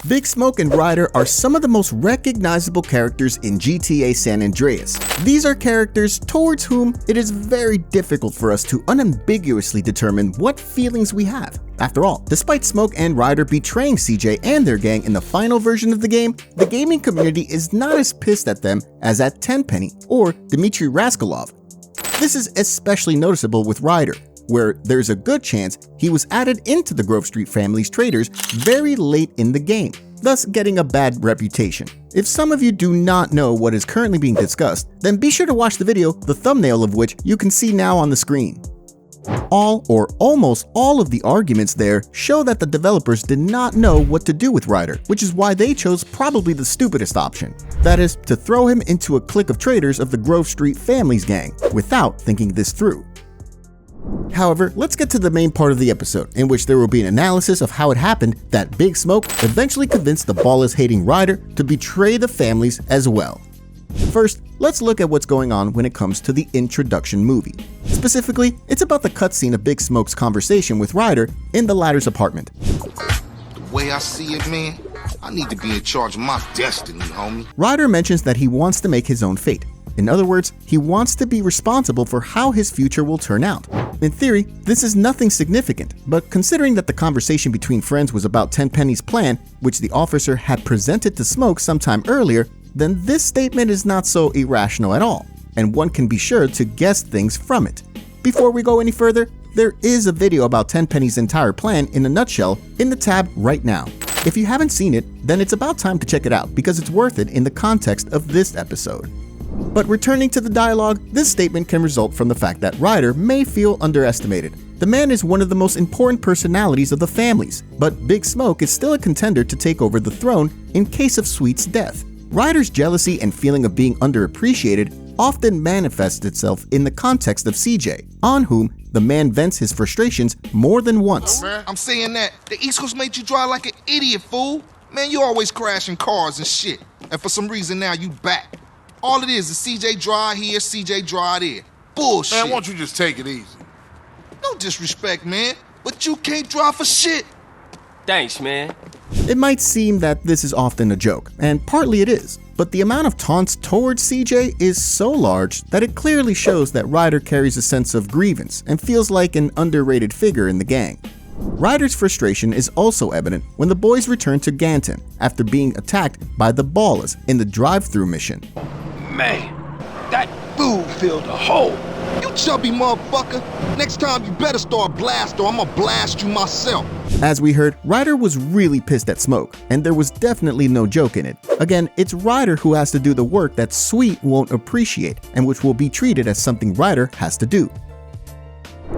Big Smoke and Ryder are some of the most recognizable characters in GTA San Andreas. These are characters towards whom it is very difficult for us to unambiguously determine what feelings we have. After all, despite Smoke and Ryder betraying CJ and their gang in the final version of the game, the gaming community is not as pissed at them as at Tenpenny or Dmitry Raskolov. This is especially noticeable with Ryder, where there's a good chance he was added into the Grove Street family's traders very late in the game, thus getting a bad reputation. If some of you do not know what is currently being discussed, then be sure to watch the video, the thumbnail of which you can see now on the screen. All or almost all of the arguments there show that the developers did not know what to do with Ryder, which is why they chose probably the stupidest option. That is, to throw him into a clique of traders of the Grove Street family's gang, without thinking this through. However, let's get to the main part of the episode, in which there will be an analysis of how it happened that Big Smoke eventually convinced the Ballas-hating Ryder to betray the families as well. First, let's look at what's going on when it comes to the introduction movie. Specifically, it's about the cutscene of Big Smoke's conversation with Ryder in the latter's apartment. The way I see it, man, I need to be in charge of my destiny, homie. Ryder mentions that he wants to make his own fate. In other words, he wants to be responsible for how his future will turn out. In theory, this is nothing significant, but considering that the conversation between friends was about Tenpenny's plan, which the officer had presented to Smoke sometime earlier, then this statement is not so irrational at all, and one can be sure to guess things from it. Before we go any further, there is a video about Tenpenny's entire plan in a nutshell in the tab right now. If you haven't seen it, then it's about time to check it out because it's worth it in the context of this episode. But returning to the dialogue, this statement can result from the fact that Ryder may feel underestimated. The man is one of the most important personalities of the families, but Big Smoke is still a contender to take over the throne in case of Sweet's death. Ryder's jealousy and feeling of being underappreciated often manifests itself in the context of CJ, on whom the man vents his frustrations more than once. I'm saying that the East Coast made you drive like an idiot, fool. Man, you always crashing cars and shit, and for some reason now you back. All it is CJ drive here, CJ drive there. Bullshit. Man, why don't you just take it easy? No disrespect, man, but you can't drive for shit. Thanks, man. It might seem that this is often a joke, and partly it is, but the amount of taunts towards CJ is so large that it clearly shows that Ryder carries a sense of grievance and feels like an underrated figure in the gang. Ryder's frustration is also evident when the boys return to Ganton after being attacked by the Ballas in the drive-thru mission. Man, that fool filled a hole. You chubby motherfucker. Next time you better start blast or I'm gonna blast you myself. As we heard, Ryder was really pissed at Smoke, and there was definitely no joke in it. Again, it's Ryder who has to do the work that Sweet won't appreciate, and which will be treated as something Ryder has to do.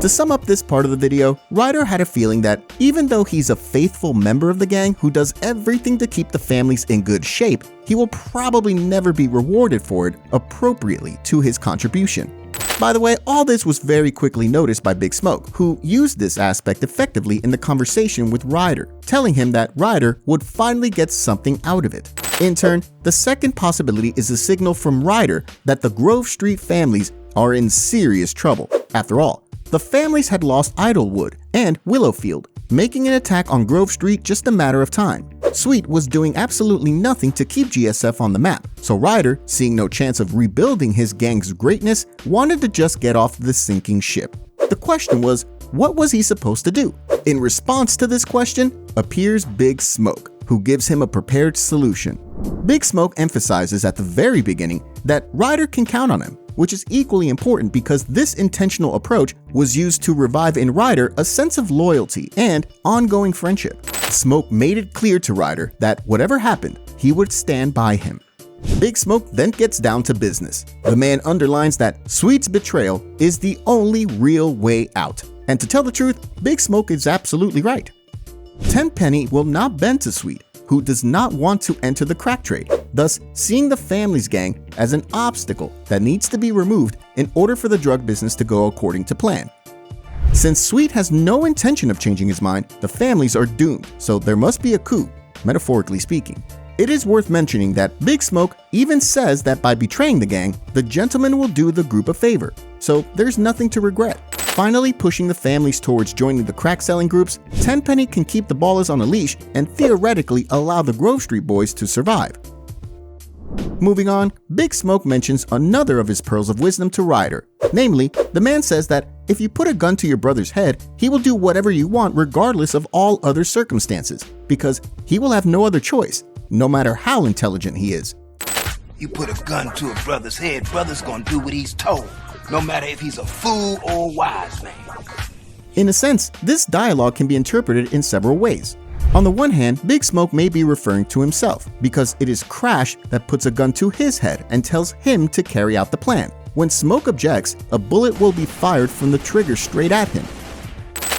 To sum up this part of the video, Ryder had a feeling that even though he's a faithful member of the gang who does everything to keep the families in good shape, he will probably never be rewarded for it appropriately to his contribution. By the way, all this was very quickly noticed by Big Smoke, who used this aspect effectively in the conversation with Ryder, telling him that Ryder would finally get something out of it. In turn, the second possibility is a signal from Ryder that the Grove Street families are in serious trouble. After all, the families had lost Idlewood and Willowfield, making an attack on Grove Street just a matter of time. Sweet was doing absolutely nothing to keep GSF on the map, so Ryder, seeing no chance of rebuilding his gang's greatness, wanted to just get off the sinking ship. The question was, what was he supposed to do? In response to this question appears Big Smoke, who gives him a prepared solution. Big Smoke emphasizes at the very beginning that Ryder can count on him, which is equally important because this intentional approach was used to revive in Ryder a sense of loyalty and ongoing friendship. Smoke made it clear to Ryder that whatever happened, he would stand by him. Big Smoke then gets down to business. The man underlines that Sweet's betrayal is the only real way out. And to tell the truth, Big Smoke is absolutely right. Tenpenny will not bend to Sweet, who does not want to enter the crack trade, thus seeing the family's gang as an obstacle that needs to be removed in order for the drug business to go according to plan. Since Sweet has no intention of changing his mind, the families are doomed, so there must be a coup, metaphorically speaking. It is worth mentioning that Big Smoke even says that by betraying the gang, the gentleman will do the group a favor, so there's nothing to regret. finally pushing the families towards joining the crack-selling groups, Tenpenny can keep the Ballas on a leash and theoretically allow the Grove Street boys to survive. Moving on, Big Smoke mentions another of his pearls of wisdom to Ryder. Namely, the man says that if you put a gun to your brother's head, he will do whatever you want regardless of all other circumstances, because he will have no other choice, no matter how intelligent he is. You put a gun to a brother's head, brother's gonna do what he's told, no matter if he's a fool or a wise man. In a sense, this dialogue can be interpreted in several ways. On the one hand, Big Smoke may be referring to himself, because it is Crash that puts a gun to his head and tells him to carry out the plan. When Smoke objects, a bullet will be fired from the trigger straight at him.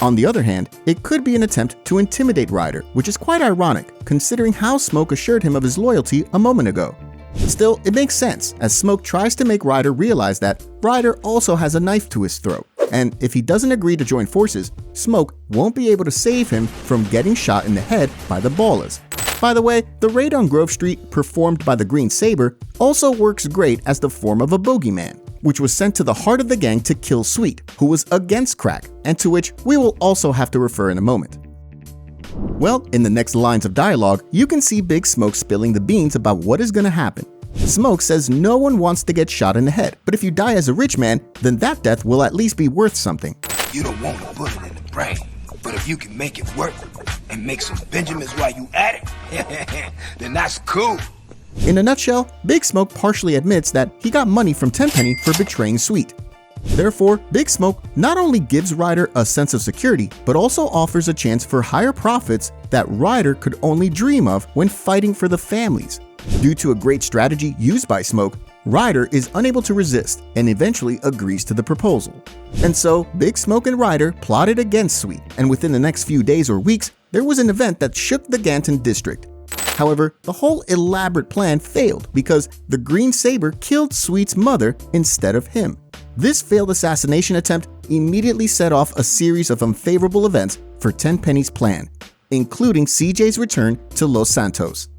On the other hand, it could be an attempt to intimidate Ryder, which is quite ironic, considering how Smoke assured him of his loyalty a moment ago. Still, it makes sense, as Smoke tries to make Ryder realize that Ryder also has a knife to his throat, and if he doesn't agree to join forces, Smoke won't be able to save him from getting shot in the head by the Ballas. By the way, the raid on Grove Street performed by the Green Saber also works great as the form of a bogeyman, which was sent to the heart of the gang to kill Sweet, who was against crack, and to which we will also have to refer in a moment. Well, in the next lines of dialogue, you can see Big Smoke spilling the beans about what is going to happen. Smoke says no one wants to get shot in the head, but if you die as a rich man, then that death will at least be worth something. You don't want to put it in the brain, but if you can make it work and make some Benjamins while you at it, then that's cool. In a nutshell, Big Smoke partially admits that he got money from Tenpenny for betraying Sweet. Therefore, Big Smoke not only gives Ryder a sense of security, but also offers a chance for higher profits that Ryder could only dream of when fighting for the families. Due to a great strategy used by Smoke, Ryder is unable to resist and eventually agrees to the proposal. And so, Big Smoke and Ryder plotted against Sweet, and within the next few days or weeks, there was an event that shook the Ganton district. However, the whole elaborate plan failed because the Green Saber killed Sweet's mother instead of him. This failed assassination attempt immediately set off a series of unfavorable events for Tenpenny's plan, including CJ's return to Los Santos.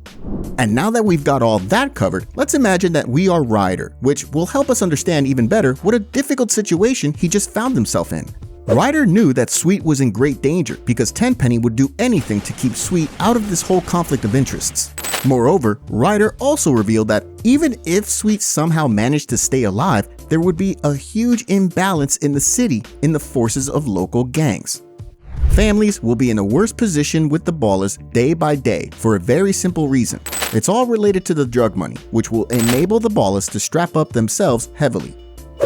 And now that we've got all that covered, let's imagine that we are Ryder, which will help us understand even better what a difficult situation he just found himself in. Ryder knew that Sweet was in great danger because Tenpenny would do anything to keep Sweet out of this whole conflict of interests. Moreover, Ryder also revealed that even if Sweet somehow managed to stay alive, there would be a huge imbalance in the city in the forces of local gangs. Families will be in a worse position with the Ballas day by day for a very simple reason. It's all related to the drug money, which will enable the Ballas to strap up themselves heavily.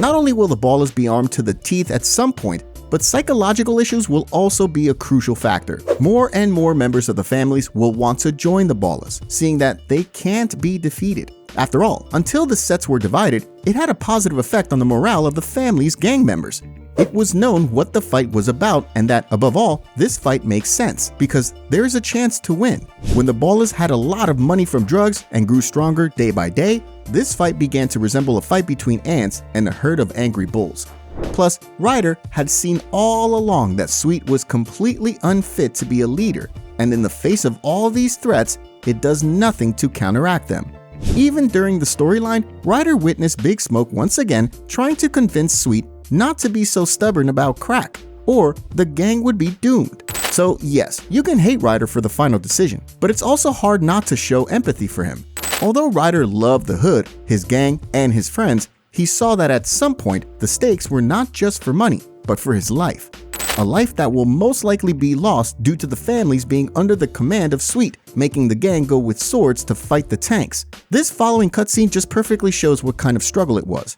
Not only will the Ballas be armed to the teeth at some point, but psychological issues will also be a crucial factor. More and more members of the families will want to join the Ballas, seeing that they can't be defeated. After all, until the sets were divided, it had a positive effect on the morale of the family's gang members. It was known what the fight was about and that, above all, this fight makes sense because there is a chance to win. When the Ballas had a lot of money from drugs and grew stronger day by day, this fight began to resemble a fight between ants and a herd of angry bulls. Plus, Ryder had seen all along that Sweet was completely unfit to be a leader, and in the face of all these threats, it does nothing to counteract them. Even during the storyline, Ryder witnessed Big Smoke once again trying to convince Sweet not to be so stubborn about crack, or the gang would be doomed. So yes, you can hate Ryder for the final decision, but it's also hard not to show empathy for him. Although Ryder loved the hood, his gang, and his friends, he saw that at some point the stakes were not just for money, but for his life. A life that will most likely be lost due to the families being under the command of Sweet, making the gang go with swords to fight the tanks. This following cutscene just perfectly shows what kind of struggle it was.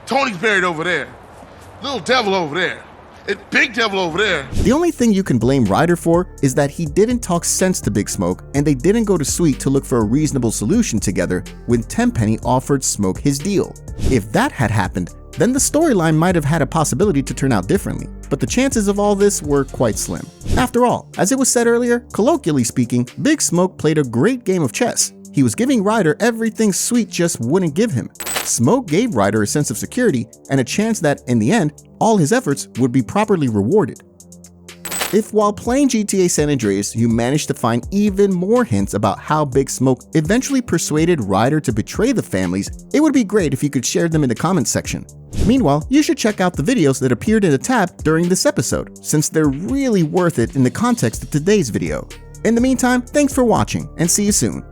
Tony's buried over there. Little devil over there. And big devil over there. The only thing you can blame Ryder for is that he didn't talk sense to Big Smoke and they didn't go to Sweet to look for a reasonable solution together when Tenpenny offered Smoke his deal. If that had happened, then the storyline might have had a possibility to turn out differently, but the chances of all this were quite slim. After all, as it was said earlier, colloquially speaking, Big Smoke played a great game of chess. He was giving Ryder everything Sweet just wouldn't give him. Smoke gave Ryder a sense of security and a chance that, in the end, all his efforts would be properly rewarded. If while playing GTA San Andreas you managed to find even more hints about how Big Smoke eventually persuaded Ryder to betray the families, it would be great if you could share them in the comments section. Meanwhile, you should check out the videos that appeared in the tab during this episode, since they're really worth it in the context of today's video. In the meantime, thanks for watching, and see you soon.